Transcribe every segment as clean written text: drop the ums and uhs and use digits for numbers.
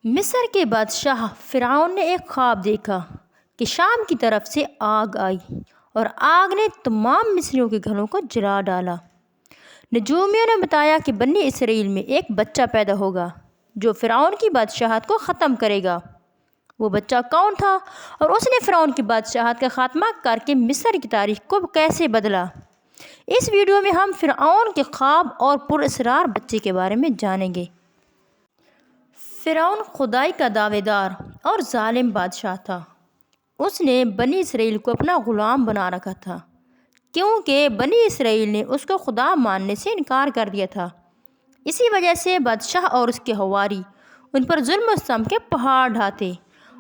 مصر کے بادشاہ فرعون نے ایک خواب دیکھا کہ شام کی طرف سے آگ آئی اور آگ نے تمام مصریوں کے گھروں کو جلا ڈالا۔ نجومیوں نے بتایا کہ بنی اسرائیل میں ایک بچہ پیدا ہوگا جو فرعون کی بادشاہت کو ختم کرے گا۔ وہ بچہ کون تھا اور اس نے فرعون کی بادشاہت کا خاتمہ کر کے مصر کی تاریخ کو کیسے بدلا؟ اس ویڈیو میں ہم فرعون کے خواب اور پراسرار بچے کے بارے میں جانیں گے۔ فرعون خدائی کا دعوے دار اور ظالم بادشاہ تھا۔ اس نے بنی اسرائیل کو اپنا غلام بنا رکھا تھا کیونکہ بنی اسرائیل نے اس کو خدا ماننے سے انکار کر دیا تھا۔ اسی وجہ سے بادشاہ اور اس کے حواری ان پر ظلم و ستم کے پہاڑ ڈھاتے،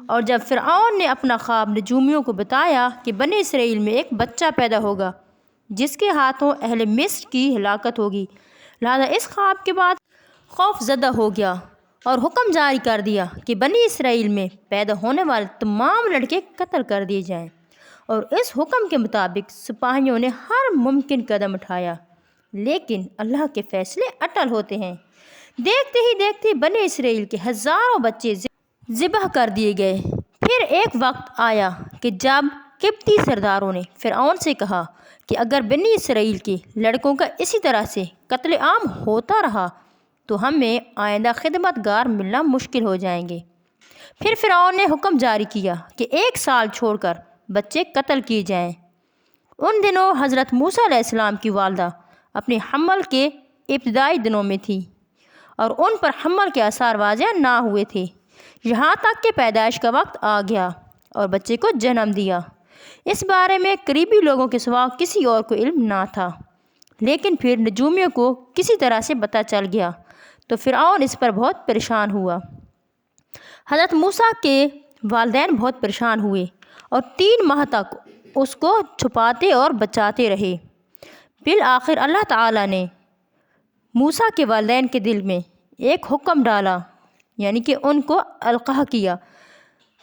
اور جب فرعون نے اپنا خواب نجومیوں کو بتایا کہ بنی اسرائیل میں ایک بچہ پیدا ہوگا جس کے ہاتھوں اہل مصر کی ہلاکت ہوگی، لہذا اس خواب کے بعد خوف زدہ ہو گیا اور حکم جاری کر دیا کہ بنی اسرائیل میں پیدا ہونے والے تمام لڑکے قتل کر دیے جائیں، اور اس حکم کے مطابق سپاہیوں نے ہر ممکن قدم اٹھایا، لیکن اللہ کے فیصلے اٹل ہوتے ہیں۔ دیکھتے ہی دیکھتے بنی اسرائیل کے ہزاروں بچے ذبح کر دیے گئے۔ پھر ایک وقت آیا کہ جب قبطی سرداروں نے فرعون سے کہا کہ اگر بنی اسرائیل کے لڑکوں کا اسی طرح سے قتل عام ہوتا رہا تو ہمیں آئندہ خدمت گار ملنا مشکل ہو جائیں گے۔ پھر فرعون نے حکم جاری کیا کہ 1 سال چھوڑ کر بچے قتل کیے جائیں۔ ان دنوں حضرت موسیٰ علیہ السلام کی والدہ اپنے حمل کے ابتدائی دنوں میں تھی اور ان پر حمل کے آثار واضح نہ ہوئے تھے، یہاں تک کہ پیدائش کا وقت آ گیا اور بچے کو جنم دیا۔ اس بارے میں قریبی لوگوں کے سوا کسی اور کو علم نہ تھا، لیکن پھر نجومیوں کو کسی طرح سے پتہ چل گیا تو فرعون اس پر بہت پریشان ہوا۔ حضرت موسیٰ کے والدین بہت پریشان ہوئے اور 3 ماہ تک اس کو چھپاتے اور بچاتے رہے۔ بالآخر اللہ تعالیٰ نے موسیٰ کے والدین کے دل میں ایک حکم ڈالا، یعنی کہ ان کو القاء کیا۔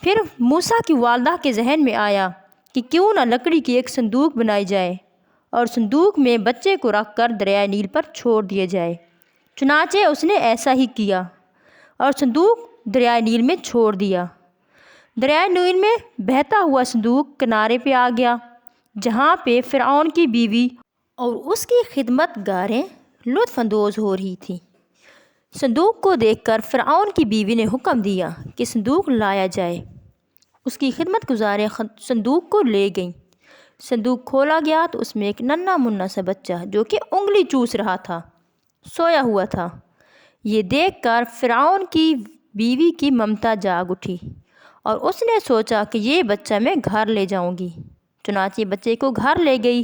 پھر موسیٰ کی والدہ کے ذہن میں آیا کہ کیوں نہ لکڑی کی ایک صندوق بنائی جائے اور صندوق میں بچے کو رکھ کر دریائے نیل پر چھوڑ دیا جائے۔ چنانچہ اس نے ایسا ہی کیا اور صندوق دریائے نیل میں چھوڑ دیا۔ دریائے نیل میں بہتا ہوا صندوق کنارے پہ آ گیا جہاں پہ فرعون کی بیوی اور اس کی خدمت گاریں لطف اندوز ہو رہی تھیں۔ صندوق کو دیکھ کر فرعون کی بیوی نے حکم دیا کہ صندوق لایا جائے۔ اس کی خدمت گزاریں صندوق کو لے گئیں۔ صندوق کھولا گیا تو اس میں ایک ننھا منھا سا بچہ جو کہ انگلی چوس رہا تھا سویا ہوا تھا۔ یہ دیکھ کر فرعون کی بیوی کی ممتا جاگ اٹھی اور اس نے سوچا کہ یہ بچہ میں گھر لے جاؤں گی، چنانچہ بچے کو گھر لے گئی۔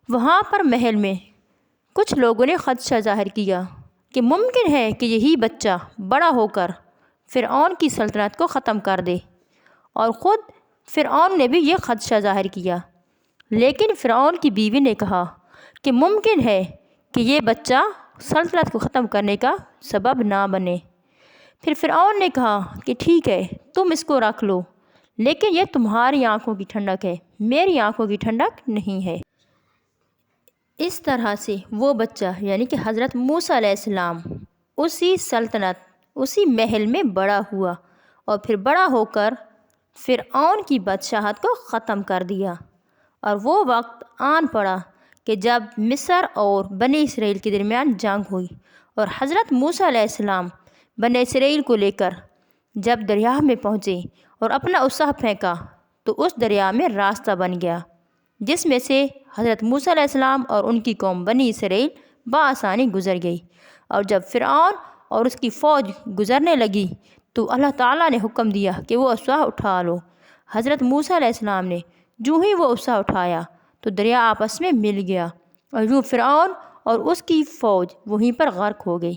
وہاں پر محل میں کچھ لوگوں نے خدشہ ظاہر کیا کہ ممکن ہے کہ یہی بچہ بڑا ہو کر فرعون کی سلطنت کو ختم کر دے، اور خود فرعون نے بھی یہ خدشہ ظاہر کیا، لیکن فرعون کی بیوی نے کہا کہ ممکن ہے کہ یہ بچہ سلطنت کو ختم کرنے کا سبب نہ بنے۔ پھر فرعون نے کہا کہ ٹھیک ہے، تم اس کو رکھ لو، لیکن یہ تمہاری آنکھوں کی ٹھنڈک ہے، میری آنکھوں کی ٹھنڈک نہیں ہے۔ اس طرح سے وہ بچہ یعنی کہ حضرت موسیٰ علیہ السلام اسی سلطنت، اسی محل میں بڑا ہوا اور پھر بڑا ہو کر فرعون کی بادشاہت کو ختم کر دیا۔ اور وہ وقت آن پڑا کہ جب مصر اور بنی اسرائیل کے درمیان جنگ ہوئی، اور حضرت موسیٰ علیہ السلام بنی اسرائیل کو لے کر جب دریا میں پہنچے اور اپنا اسہ پھینکا تو اس دریا میں راستہ بن گیا جس میں سے حضرت موسیٰ علیہ السلام اور ان کی قوم بنی اسرائیل بآسانی گزر گئی۔ اور جب فرعون اور اس کی فوج گزرنے لگی تو اللہ تعالیٰ نے حکم دیا کہ وہ اسہ اٹھا لو۔ حضرت موسیٰ علیہ السلام نے جو ہی وہ اسہ اٹھایا تو دریا آپس میں مل گیا اور یوں فرعون اور اس کی فوج وہیں پر غرق ہو گئی۔